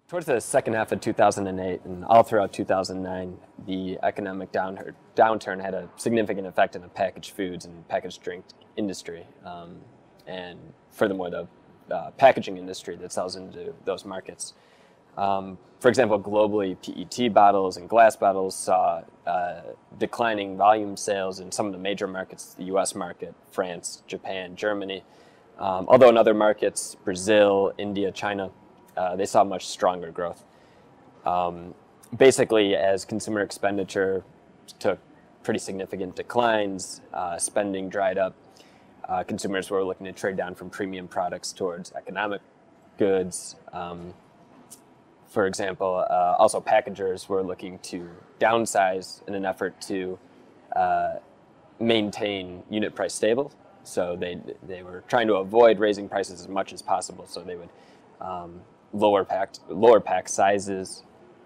Towards the second half of 2008 and all throughout 2009, the economic downturn had a significant effect on the packaged foods and packaged drink industry. And furthermore, the packaging industry that sells into those markets. For example, globally, PET bottles and glass bottles saw declining volume sales in some of the major markets, the US market, France, Japan, Germany. Although in other markets, Brazil, India, China, they saw much stronger growth. Basically, as consumer expenditure took pretty significant declines, spending dried up, consumers were looking to trade down from premium products towards economic goods. For example, also packagers were looking to downsize in an effort to maintain unit price stable. So they were trying to avoid raising prices as much as possible. So they would lower pack sizes,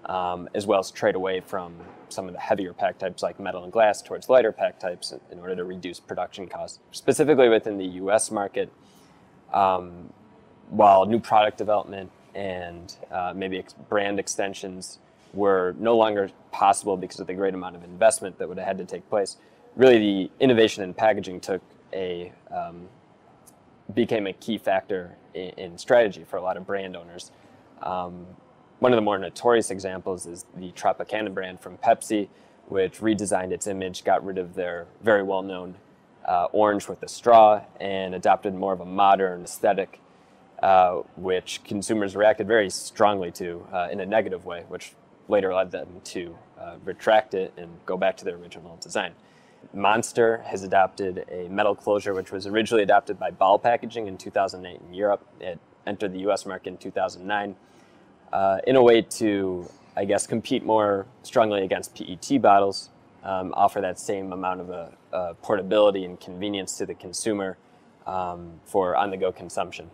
as well as trade away from some of the heavier pack types like metal and glass towards lighter pack types in order to reduce production costs. Specifically within the US market, while new product development and maybe brand extensions were no longer possible because of the great amount of investment that would have had to take place, really the innovation in packaging became a key factor in strategy for a lot of brand owners. One of the more notorious examples is the Tropicana brand from Pepsi, which redesigned its image, got rid of their very well-known orange with a straw, and adopted more of a modern aesthetic, which consumers reacted very strongly to in a negative way, which later led them to retract it and go back to their original design. Monster has adopted a metal closure, which was originally adopted by Ball Packaging in 2008 in Europe. It entered the US market in 2009 in a way to, I guess, compete more strongly against PET bottles, offer that same amount of portability and convenience to the consumer for on-the-go consumption.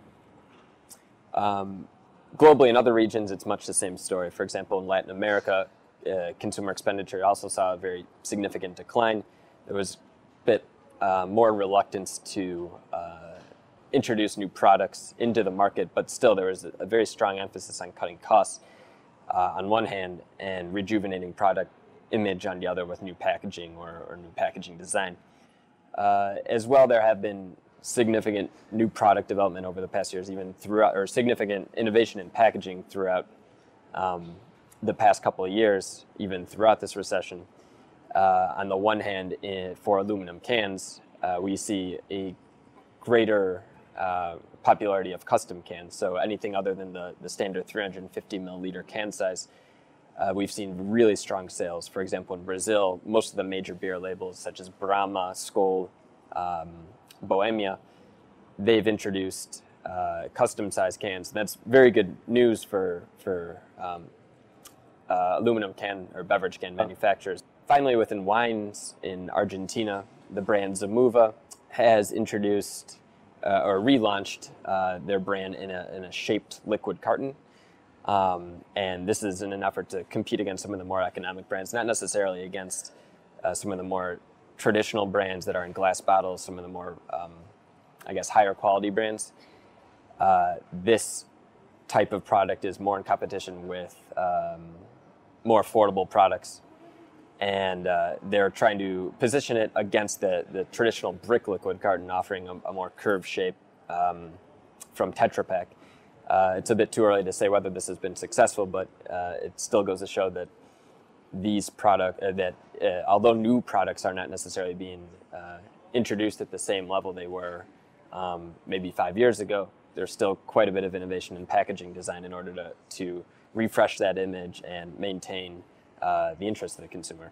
Globally, in other regions, it's much the same story. For example, in Latin America, consumer expenditure also saw a very significant decline. There was a bit more reluctance to introduce new products into the market, but still there was a very strong emphasis on cutting costs on one hand and rejuvenating product image on the other with new packaging or new packaging design. As well, there have been significant new product development over the past years, even throughout, or significant innovation in packaging throughout the past couple of years, even throughout this recession. On the one hand, for aluminum cans, we see a greater popularity of custom cans. So anything other than the standard 350 milliliter can size, we've seen really strong sales. For example, in Brazil, most of the major beer labels such as Brahma, Skol, Bohemia, they've introduced custom size cans. That's very good news for aluminum can or beverage can manufacturers. Finally, within wines in Argentina, the brand Zamuva has introduced or relaunched their brand in a shaped liquid carton. And this is in an effort to compete against some of the more economic brands, not necessarily against some of the more traditional brands that are in glass bottles, some of the more, I guess, higher quality brands. This type of product is more in competition with more affordable products. And they're trying to position it against the traditional brick liquid carton, offering a more curved shape from Tetra Pak. It's a bit too early to say whether this has been successful, but it still goes to show that these although new products are not necessarily being introduced at the same level they were maybe 5 years ago, there's still quite a bit of innovation in packaging design in order to refresh that image and maintain the interest of the consumer.